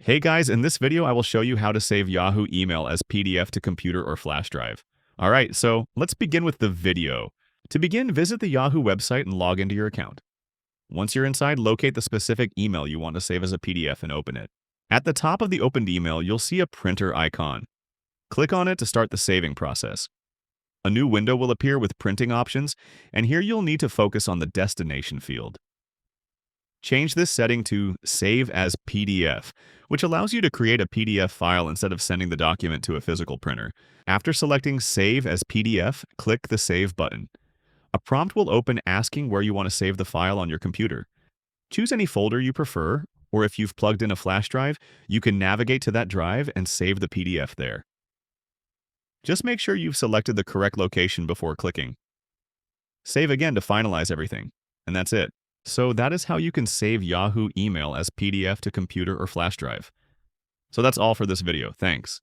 Hey guys, in this video I will show you how to save Yahoo email as PDF to computer or flash drive. Alright, so let's begin with the video. To begin, visit the Yahoo website and log into your account. Once you're inside, locate the specific email you want to save as a PDF and open it. At the top of the opened email, you'll see a printer icon. Click on it to start the saving process. A new window will appear with printing options, and here you'll need to focus on the destination field. Change this setting to Save as PDF, which allows you to create a PDF file instead of sending the document to a physical printer. After selecting Save as PDF, click the Save button. A prompt will open asking where you want to save the file on your computer. Choose any folder you prefer, or if you've plugged in a flash drive, you can navigate to that drive and save the PDF there. Just make sure you've selected the correct location before clicking. Save again to finalize everything, and that's it. So that is how you can save Yahoo email as PDF to computer or flash drive. So that's all for this video. Thanks.